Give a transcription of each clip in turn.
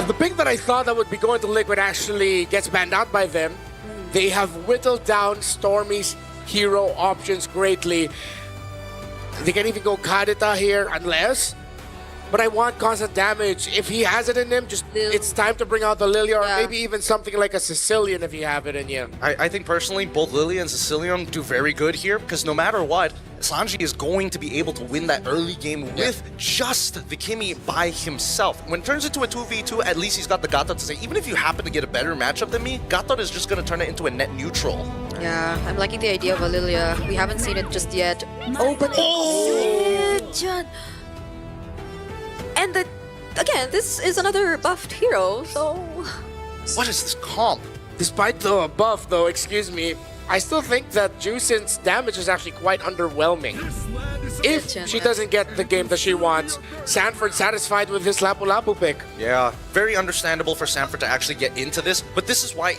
The pick that I thought that would be going to Liquid actually gets banned out by them. They have whittled down Stormy's hero options greatly. They can even go Kadita here unless... But I want constant damage. If he has it in him, just it's time to bring out the Lilia, or maybe even something like a Sicilian if you have it in you. I think personally, both Lilia and Sicilian do very good here because no matter what, SLANGOR is going to be able to win that early game with just the Kimi by himself. When it turns into a 2v2, at least he's got the Gatot to say, even if you happen to get a better matchup than me, Gatot is just going to turn it into a net neutral. Yeah, I'm liking the idea of a Lilia. We haven't seen it just yet. Oh, but and again, this is another buffed hero, so... What is this comp? Despite the buff, though, excuse me, I still think that Jusin's damage is actually quite underwhelming. If she doesn't get the game that she wants, Sanford satisfied with his Lapu-Lapu pick. Yeah, very understandable for Sanford to actually get into this, but this is why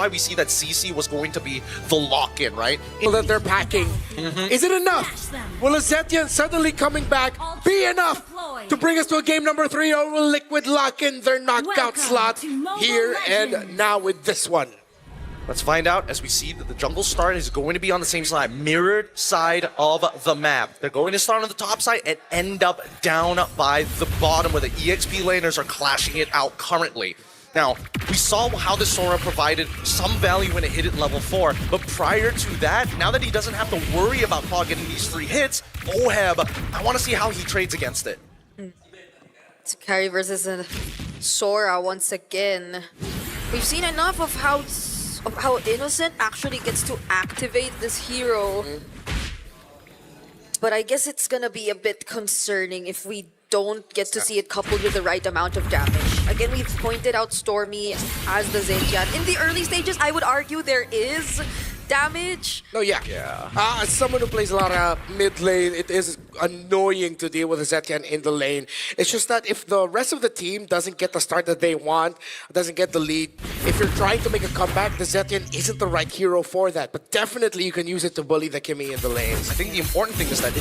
we see that CC was going to be the lock-in, right? That they're packing. Is it enough? Will a Zetian suddenly coming back be enough to bring us to a game number 3, or will Liquid lock in their knockout slot here and now with this one? Let's find out as we see that the jungle start is going to be on the same side, mirrored side of the map. They're going to start on the top side and end up down by the bottom where the EXP laners are clashing it out currently. Now, we saw how the Sora provided some value when it hit it level 4, but prior to that, now that he doesn't have to worry about Claw getting these 3 hits, Oheb, I want to see how he trades against it. It's carry versus a Sora once again. We've seen enough of how Innocent actually gets to activate this hero. But I guess it's gonna be a bit concerning if we don't get to see it coupled with the right amount of damage. Again, we've pointed out Stormy as the Zetian. In the early stages, I would argue there is damage. No, yeah. As someone who plays a lot of mid lane, it is annoying to deal with a Zetian in the lane. It's just that if the rest of the team doesn't get the start that they want, doesn't get the lead, if you're trying to make a comeback, the Zetian isn't the right hero for that. But definitely you can use it to bully the Kimi in the lanes. I think the important thing is that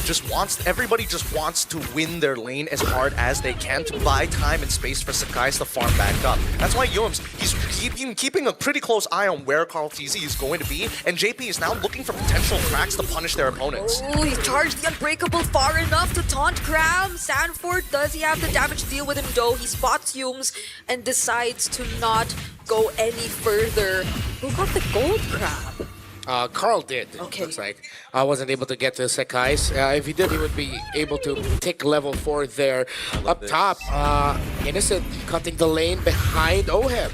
everybody just wants to win their lane as hard as they can to buy time and space for Sakai's to farm back up. That's why Yums, he's keeping a pretty close eye on where Carl TZ is going to be, and JP is now looking for potential cracks to punish their opponents. Oh, he charged the Unbreakable far enough to taunt Cram. Sanford, does he have the damage to deal with him though? He spots Humes and decides to not go any further. Who got the gold crab? Carl did, okay. Looks like. I wasn't able to get to Sakai's. If he did, he would be able to tick level 4 there. Up top, Innocent cutting the lane behind Oheb.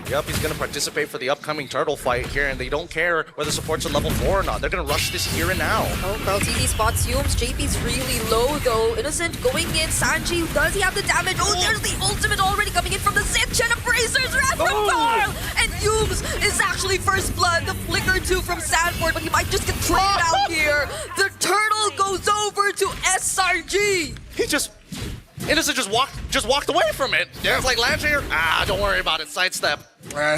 Yep, he's going to participate for the upcoming turtle fight here, and they don't care whether support's at level 4 or not. They're going to rush this here and now. Oh, Carl TZ spots Humes. JP's really low though. Innocent going in. Sanji, does he have the damage? Oh, there's the ultimate already coming in from the Zitchen. Abrasers rat from Carl! And Humes is actually first blood. The flicker too from Sanford, but he might just get traded out here. The turtle goes over to SRG. Innocent just walked away from it. Yeah. It's like Lancer, don't worry about it, sidestep.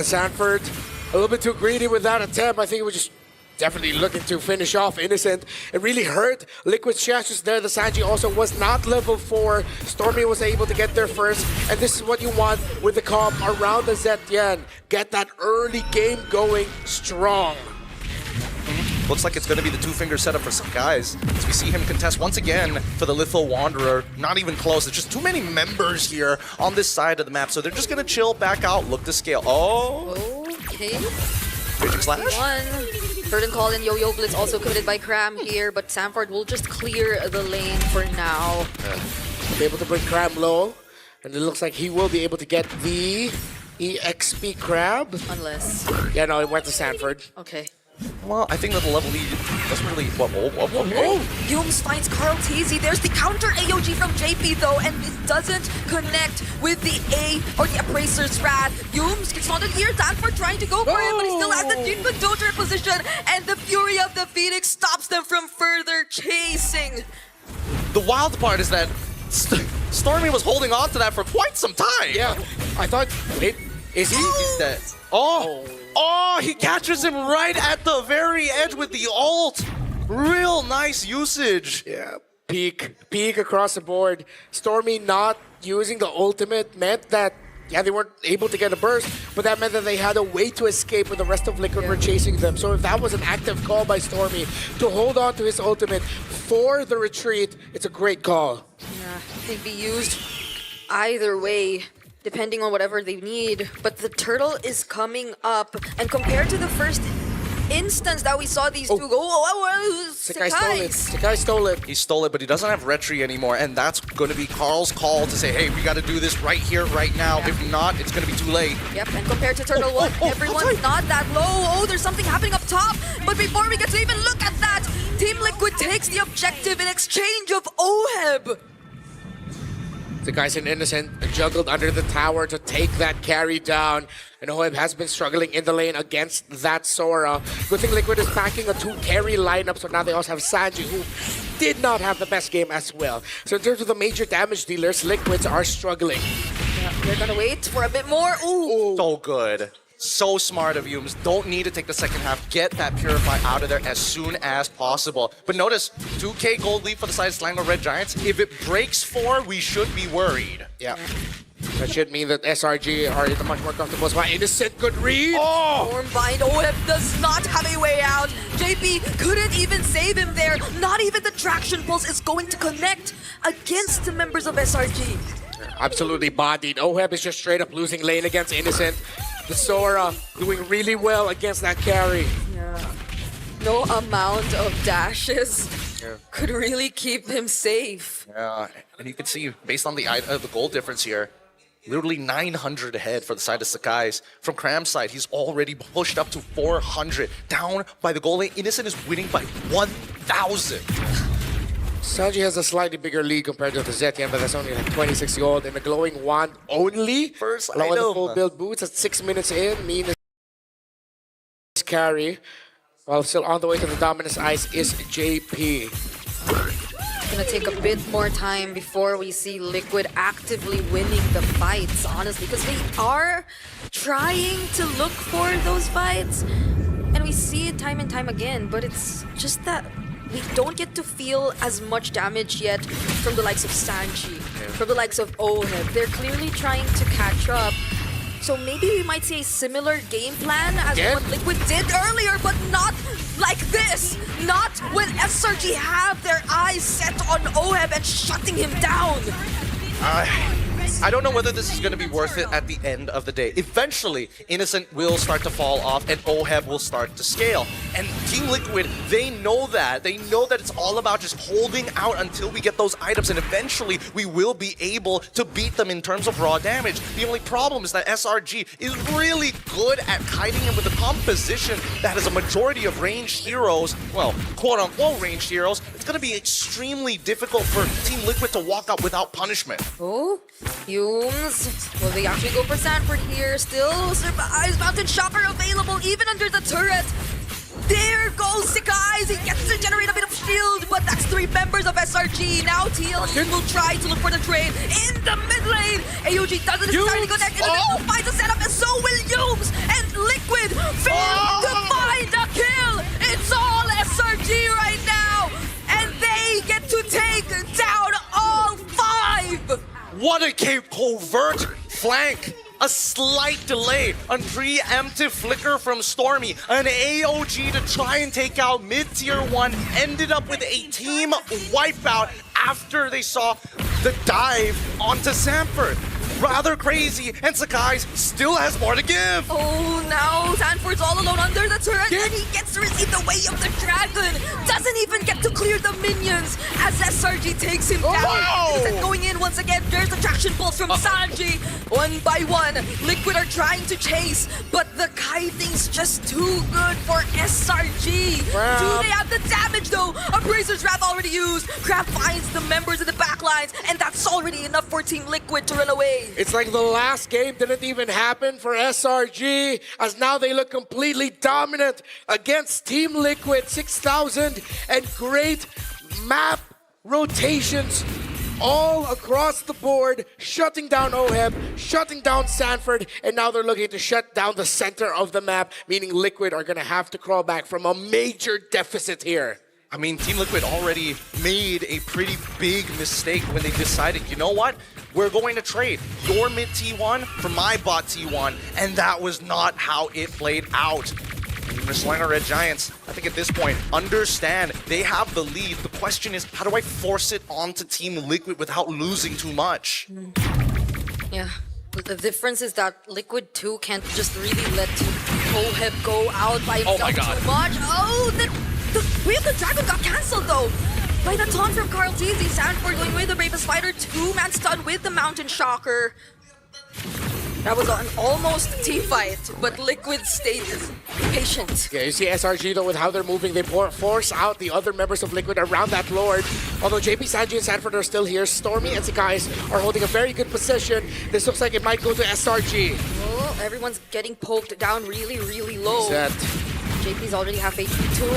Sanford, a little bit too greedy with that attempt. I think it was just definitely looking to finish off Innocent. It really hurt Liquid's chances there. The Sanji also was not level 4. Stormy was able to get there first. And this is what you want with the comp around the Zetian. Get that early game going strong. Looks like it's going to be the 2-finger setup for some guys. As we see him contest once again for the Litho Wanderer. Not even close. There's just too many members here on this side of the map. So they're just going to chill back out, look to scale. Oh! Okay. Raging Slash. Burden Call and Yo-Yo Blitz also committed by Cram here, but Sanford will just clear the lane for now. Be able to bring Crab low, and it looks like he will be able to get the EXP Crab. Unless... Yeah, no, it went to Sanford. Okay. Well, I think that the level lead doesn't really... Whoa. Humes finds Carl TZ. There's the counter AOG from JP though, and it doesn't connect with the A or the Appraiser's Wrath. Humes gets on here. Sanford trying to go for him, but he still has the Jinbuk Doter position, and the Fury of the Phoenix stops them from further chasing. The wild part is that Stormy was holding on to that for quite some time. Yeah, I thought... Wait, is he? He's dead. Oh, he catches him right at the very edge with the ult. Real nice usage. Yeah, peak across the board. Stormy not using the ultimate meant that Yeah, they weren't able to get a burst, but that meant that they had a way to escape when the rest of Liquid were chasing them. So if that was an active call by Stormy to hold on to his ultimate for the retreat, it's a great call. Yeah, they'd be used either way, depending on whatever they need. But the turtle is coming up, and compared to the first instance that we saw these two go, Sakai stole it. Sakai stole it. He stole it, but he doesn't have Retri anymore, and that's going to be Carl's call to say, hey, we got to do this right here, right now. Yeah. If not, it's going to be too late. Yep, and compared to Turtle One, everyone's not that low. Oh, there's something happening up top. But before we get to even look at that, Team Liquid takes the objective in exchange of Oheb. The guys in Innocent juggled under the tower to take that carry down. And Oheb has been struggling in the lane against that Sora. Good thing Liquid is packing a 2-carry lineup, so now they also have Sanji, who did not have the best game as well. So in terms of the major damage dealers, Liquids are struggling. Yeah, they're gonna wait for a bit more. Ooh. So good. So smart of Yums. Don't need to take the second half. Get that Purify out of there as soon as possible. But notice, 2K gold lead for the side of SLANGOR Red Giants. If it breaks 4, we should be worried. Yeah. That should mean that SRG are in a much more comfortable spot. Innocent, good read. Oh! Stormbind, Oheb does not have a way out. JP couldn't even save him there. Not even the traction pulse is going to connect against the members of SRG. Absolutely bodied. Oheb is just straight up losing lane against Innocent. The Sora doing really well against that carry. Yeah. No amount of dashes could really keep him safe. Yeah, and you can see, based on the goal difference here, literally 900 ahead for the side of Sakai's. From Cram's side, he's already pushed up to 400. Down by the goal lane, Innocent is winning by 1,000. Sanji has a slightly bigger lead compared to the Zetian, but that's only like 26 gold. And the glowing wand only, First along with the item. full build boots at 6 minutes in, mean carry. While still on the way to the Dominus Ice is JP. It's gonna take a bit more time before we see Liquid actively winning the fights, honestly, because they are trying to look for those fights. And we see it time and time again, but it's just that we don't get to feel as much damage yet from the likes of Sanji, from the likes of Oheb. They're clearly trying to catch up. So maybe we might see a similar game plan as what Liquid did earlier, but not like this. Not when SRG have their eyes set on Oheb and shutting him down. I don't know whether this is going to be worth it at the end of the day. Eventually, Innocent will start to fall off and Oheb will start to scale. And Team Liquid, they know that. They know that it's all about just holding out until we get those items, and eventually we will be able to beat them in terms of raw damage. The only problem is that SRG is really good at kiting him with a composition that has a majority of ranged heroes, well, quote-unquote ranged heroes. It's going to be extremely difficult for Team Liquid to walk out without punishment. Oh, Humes. Will they actually go for Sanford here? Still survives. Mountain Shocker available even under the turret. There goes Sakai's. He gets to generate a bit of shield, but that's 3 members of SRG. Now TL will try to look for the trade in the mid lane. AOG doesn't necessarily connect. Oh! Finds a setup, and so will Humes. And Liquid fail to find a kill. It's all SRG right now, and they get to take down all 5. What a covert flank! A slight delay, a preemptive flicker from Stormy, an AOG to try and take out mid-tier 1, ended up with a team wipeout after they saw the dive onto Sanford. Rather crazy, and Sakai's still has more to give. Oh, now Sanford's all alone under the turret, and he gets to receive the way of the dragon. Doesn't even get to clear the minions as SRG takes him down. Innocent going in once again. There's the traction pulse from Sanji. 1 by 1, Liquid are trying to chase, but the kiting's just too good for SRG. Do they have the damage though? A Brazer's Wrath already used. Crab finds the members in the backlines, and that's already enough for Team Liquid to run away. It's like the last game didn't even happen for SRG, as now they look completely dominant against Team Liquid. 6,000 and great map rotations all across the board, shutting down Oheb, shutting down Sanford, and now they're looking to shut down the center of the map, meaning Liquid are going to have to crawl back from a major deficit here. I mean, Team Liquid already made a pretty big mistake when they decided, you know what? we're going to trade your mid T1 for my bot T1, and that was not how it played out. The Selangor Red Giants, I think at this point, understand they have the lead. The question is, how do I force it onto Team Liquid without losing too much? Yeah. But the difference is that Liquid 2 can't just really let Oheb go out by himself my God. too much. Oh, the Wheel of the Dragon got cancelled though. By the taunt from Carl Teasy, Sanford going with the Bravest Spider, 2-man stun with the Mountain Shocker. That was an almost team fight, but Liquid stayed patient. Yeah, you see SRG though with how they're moving, they force out the other members of Liquid around that Lord. Although JP, Sanji, and Sanford are still here, Stormy and Sakai's are holding a very good position. This looks like it might go to SRG. Oh, everyone's getting poked down really, really low. Set. JP's already half HP too.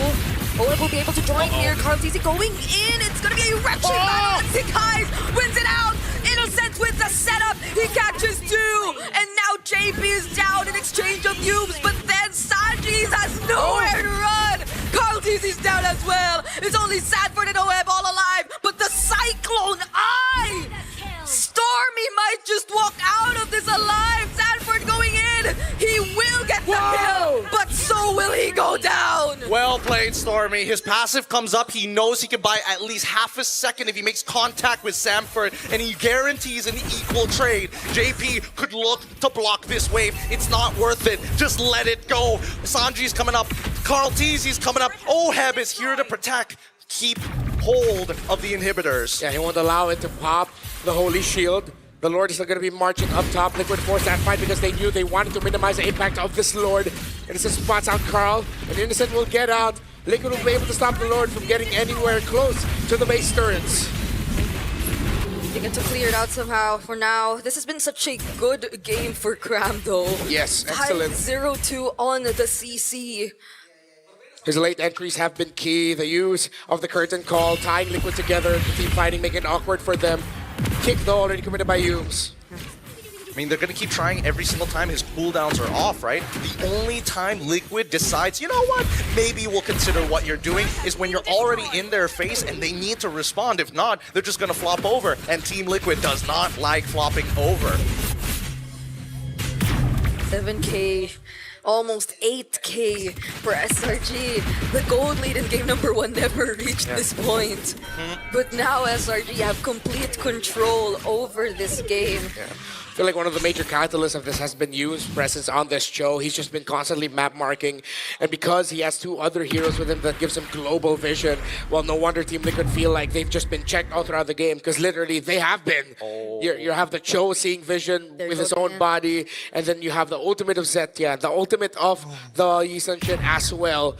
Oheb will be able to join here. Carl Teasy going in. It's gonna be a wretched battle. And Sakai wins it out. Innocent with the setup. He catches 2. And now JP is down in exchange of Yubes. But then Sanji has nowhere to run. Carl Teasy's down as well. It's only Sanford and Oheb all alive. But the Cyclone Eye! Stormy might just walk out of this alive. Sanford going in. He will get the kill. But so will he go down. Well played, Stormy. His passive comes up. He knows he can buy at least half a second if he makes contact with Sanford, and he guarantees an equal trade. JP could look to block this wave. It's not worth it. Just let it go. Sanji's coming up. Carl Teasy's coming up. Oheb is here to protect. Keep hold of the inhibitors. Yeah, he won't allow it to pop the Holy Shield. The Lord is still going to be marching up top. Liquid forced that fight because they knew they wanted to minimize the impact of this Lord. Innocent spots out Carl, and Innocent will get out. Liquid will be able to stop the Lord from getting anywhere close to the base turrets. They get to clear it out somehow for now. This has been such a good game for Cram though. Yes, excellent. 5-0-2 on the CC. His late entries have been key. The use of the curtain call, tying Liquid together, the team fighting, making it awkward for them. Kick though already committed by Yumes. I mean, they're going to keep trying every single time his cooldowns are off, right? The only time Liquid decides, you know what, maybe we'll consider what you're doing is when you're already in their face and they need to respond. If not, they're just going to flop over. And Team Liquid does not like flopping over. 7K, almost 8K for SRG. The gold lead in game number 1 never reached this point. But now SRG have complete control over this game. I feel like one of the major catalysts of this has been Yu's presence on this show. He's just been constantly map marking, and because he has 2 other heroes with him that gives him global vision, well, no wonder Team Liquid feel like they've just been checked all throughout the game, because literally they have been. You have the Cho seeing vision with his own body, and then you have the ultimate of Zetya, the ultimate of the Yisanshin as well.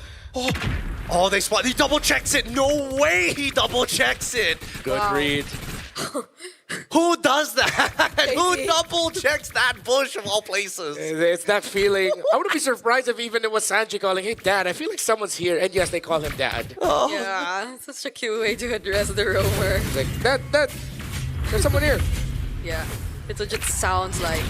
Oh, they spot. He double checks it. No way he double checks it. Good read. Who does that? Who double checks that bush of all places? It's that feeling. I wouldn't be surprised if even it was Sanji calling, "Hey, Dad, I feel like someone's here." And yes, they call him Dad. Yeah, such a cute way to address the roamer. It's like, Dad, there's someone here. Yeah, it just sounds like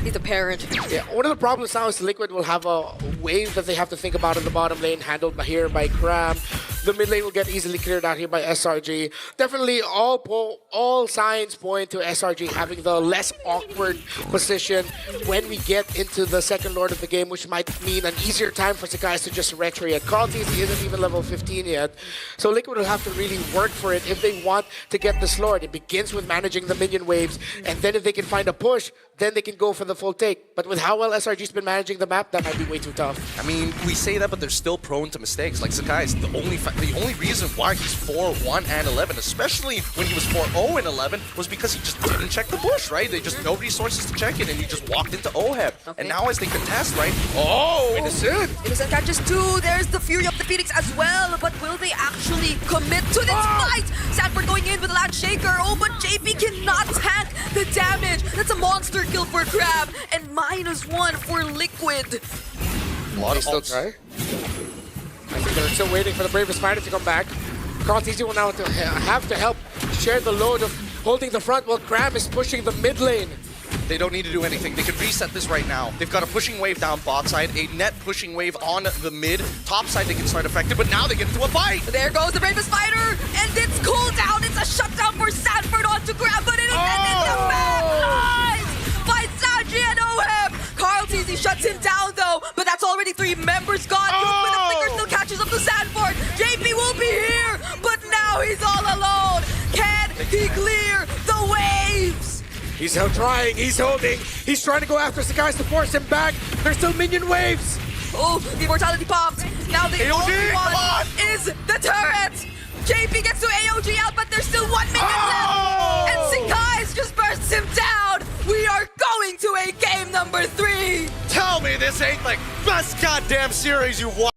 he's a parent. Yeah, one of the problems now is Liquid will have a wave that they have to think about in the bottom lane, handled here by Cram. The mid lane will get easily cleared out here by SRG. Definitely all signs point to SRG having the less awkward position when we get into the second Lord of the game, which might mean an easier time for Sakai to just retro yet. Carl TC isn't even level 15 yet, so Liquid will have to really work for it if they want to get this Lord. It begins with managing the minion waves, and then if they can find a push, then they can go for the full take. But with how well SRG's been managing the map, that might be way too tough. I mean, we say that, but they're still prone to mistakes. Like Sakai is the only reason why he's 4-1 and 11, especially when he was 4-0 and 11, was because he just didn't check the bush, right? They just no resources to check it, and he just walked into Oheb. Okay. And now as they contest, right? Oh, Innocent! Innocent catches 2. There's the Fury of the Phoenix as well. But will they actually commit to this fight? Sanford going in with a Land Shaker. Oh, but JP cannot tank the damage. That's a monster kill for Crab. And -1 for Liquid. They still try. I think they're still waiting for the Bravest Fighter to come back. Carl TC will now have to help share the load of holding the front while Cram is pushing the mid lane. They don't need to do anything. They can reset this right now. They've got a pushing wave down bot side, a net pushing wave on the mid. Top side they can start effective, but now they get into a fight. There goes the Bravest Fighter, and it's cooldown. It's a shutdown for Sanford on to grab, but Innocent is the man! By Sanji and Ohem! Carl TZ shuts him down though, but that's already 3 members gone. Youth with a flicker still catches up to Sanford. JP will be here, but now he's all alone. Can he clear the waves? He's still trying, he's holding, he's trying to go after Sakai's to force him back. There's still minion waves. Oh, the immortality popped. Now the AOG, only come on! one is the turret. JP gets to AOG out, but there's still 1 minion left. And Sakai's just bursts him down. We are going to a game number 3. Tell me this ain't like best goddamn series you watched.